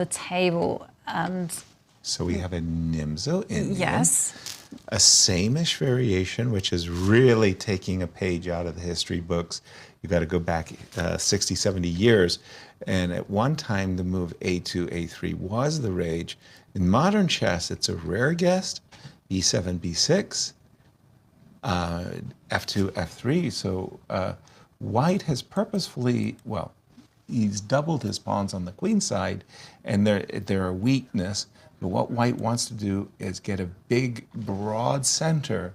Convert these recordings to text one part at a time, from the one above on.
the table. And so we have a Nimzo Indian. yes. A Samisch Variation, which is really taking a page out of the history books. You got to go back 60, 70 years. And at one time, the move A2, A3 was the rage. In modern chess, it's a rare guest. E7, B6, F2, F3. So White has purposefully, well, he's doubled his pawns on the queen side, and they're a weakness. But what White wants to do is get a big, broad center,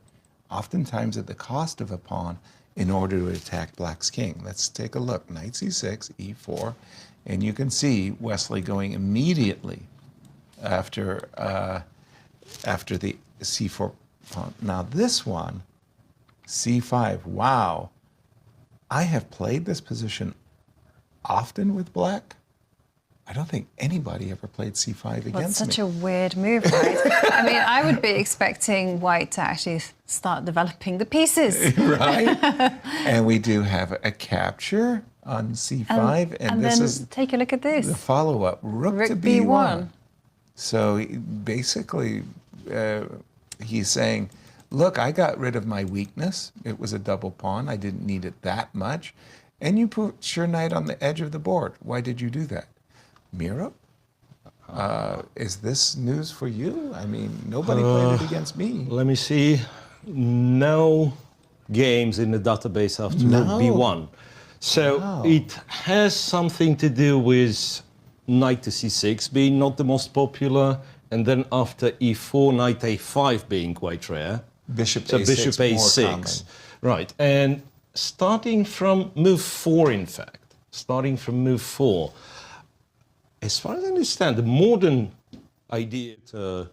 oftentimes at the cost of a pawn, in order to attack Black's king. Let's take a look. Knight C6, E4, and you can see Wesley going immediately after the C4 pawn. Now this one, C5, wow. I have played this position often with Black. I don't think anybody ever played C5 against me. It's such a weird move, right? I mean, I would be expecting White to actually start developing the pieces. Right? And we do have a capture on C5. And this then is take a look at this. the follow-up, rook to B1. So basically, he's saying, look, I got rid of my weakness. It was a double pawn. I didn't need it that much. And you put your knight on the edge of the board. Why did you do that? Miro? Is this news for you? I mean, nobody played it against me. Let me see. No games in the database after rook B1. So it has something to do with knight to C6 being not the most popular, and then after E4, knight A5 being quite rare. Bishop So A6, bishop A6. Right. And starting from move 4, in fact, as far as I understand, the modern idea,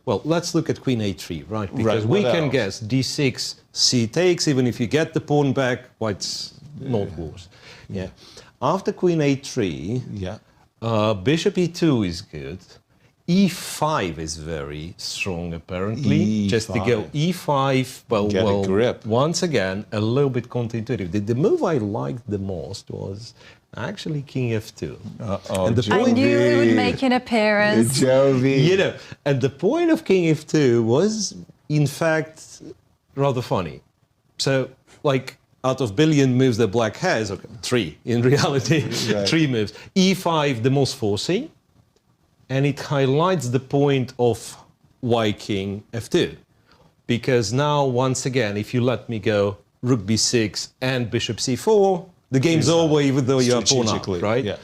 well, let's look at queen A3, right? Because we can guess D6, C takes, even if you get the pawn back, White's not worse. Yeah. After queen A3, bishop E2 is good. E5 is very strong, apparently. E5. Just to go E5, well, a grip. Once again, a little bit counterintuitive. The move I liked the most was actually King F2. And the I knew it would make an appearance. You know, and the point of King F2 was, in fact, rather funny. So, like, out of billion moves that Black has, okay, 3 in reality, 3 moves. E5, the most forcing, and it highlights the point of why King F2. Because now, once again, if you let me go Rook B6 and Bishop C4, the game's over even though you're pawn up, right? Yeah.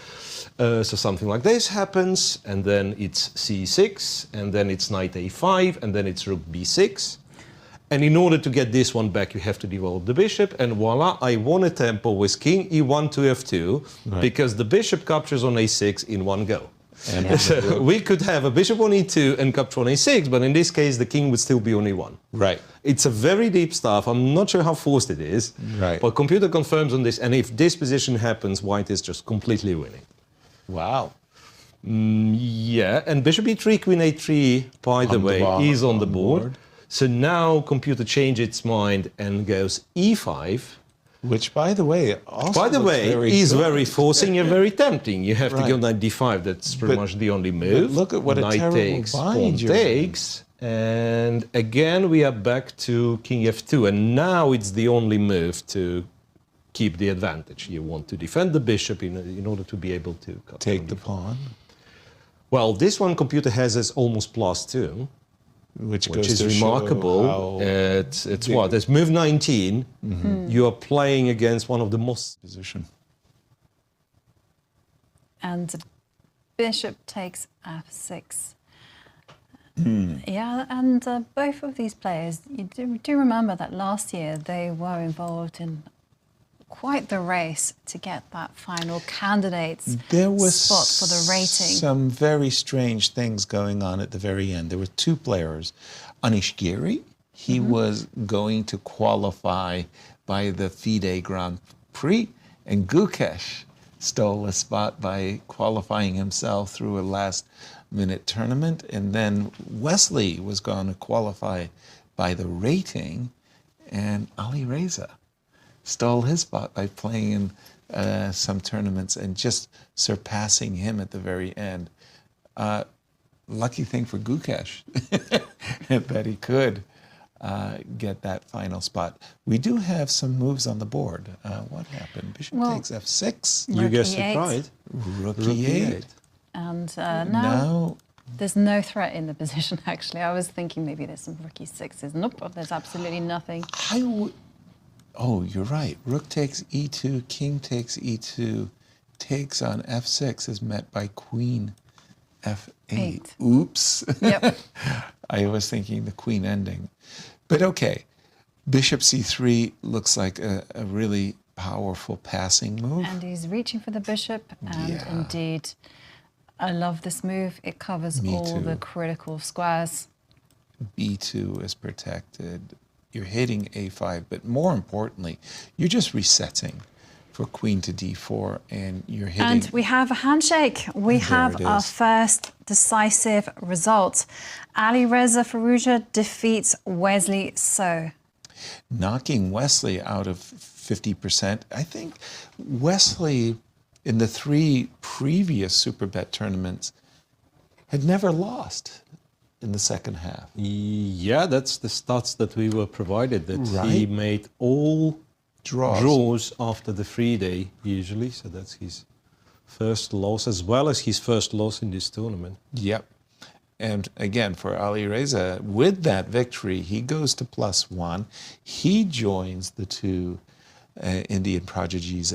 So something like this happens, and then it's C6, and then it's Knight A5, and then it's Rook B6. And in order to get this one back, you have to develop the bishop, and voila, I won a tempo with King E1 to F2, because the bishop captures on A6 in one go. And so we could have a bishop on E2 and capture on A6, but in this case, the king would still be on E1. Right. It's a very deep stuff. I'm not sure how forced it is, but computer confirms on this, and if this position happens, White is just completely winning. Wow. Yeah, and bishop E3, queen A3, by the way, is on the board. So now computer changes its mind and goes E5. Which, by the way, also is very forcing and very tempting. You have to go knight D5. That's pretty much the only move. But look at what knight a terrible takes, pawn bind you're takes. And again, we are back to King F2. And now it's the only move to keep the advantage. You want to defend the bishop in order to be able to take the pawn. Well, this one computer has as almost +2. Which is remarkable. It's what? It's move 19. You are playing against one of the most position. And bishop takes F6. Yeah, and both of these players, you do remember that last year they were involved in quite the race to get that final candidate's spot for the rating. Some very strange things going on at the very end. There were 2 players. Anish Giri, he was going to qualify by the FIDE Grand Prix, and Gukesh stole a spot by qualifying himself through a last-minute tournament, and then Wesley was going to qualify by the rating, and Ali Reza stole his spot by playing in some tournaments and just surpassing him at the very end. lucky thing for Gukesh that he could get that final spot. We do have some moves on the board. What happened? Bishop takes f6. You Rook guessed it e8. right. Rook e8. And now there's no threat in the position, actually. I was thinking maybe there's some rook e6s. Nope, there's absolutely nothing. Oh, you're right. Rook takes e2, king takes e2, takes on f6 is met by queen f8. Oops. Yep. I was thinking the queen ending. But okay, bishop c3 looks like a really powerful passing move. And he's reaching for the bishop, and indeed, I love this move. It covers all the critical squares. b2 is protected. You're hitting a5, but more importantly, you're just resetting for queen to d4, and you're hitting... And we have a handshake. We have our first decisive result. Alireza Firouzja defeats Wesley So. Knocking Wesley out of 50%. I think Wesley, in the 3 previous Superbet tournaments, had never lost in the second half. Yeah, that's the stats that we were provided, that he made all draws after the free day, usually. So that's his first loss, as well as his first loss in this tournament. Yep. And again, for Alireza, with that victory, he goes to +1. He joins the 2 Indian prodigies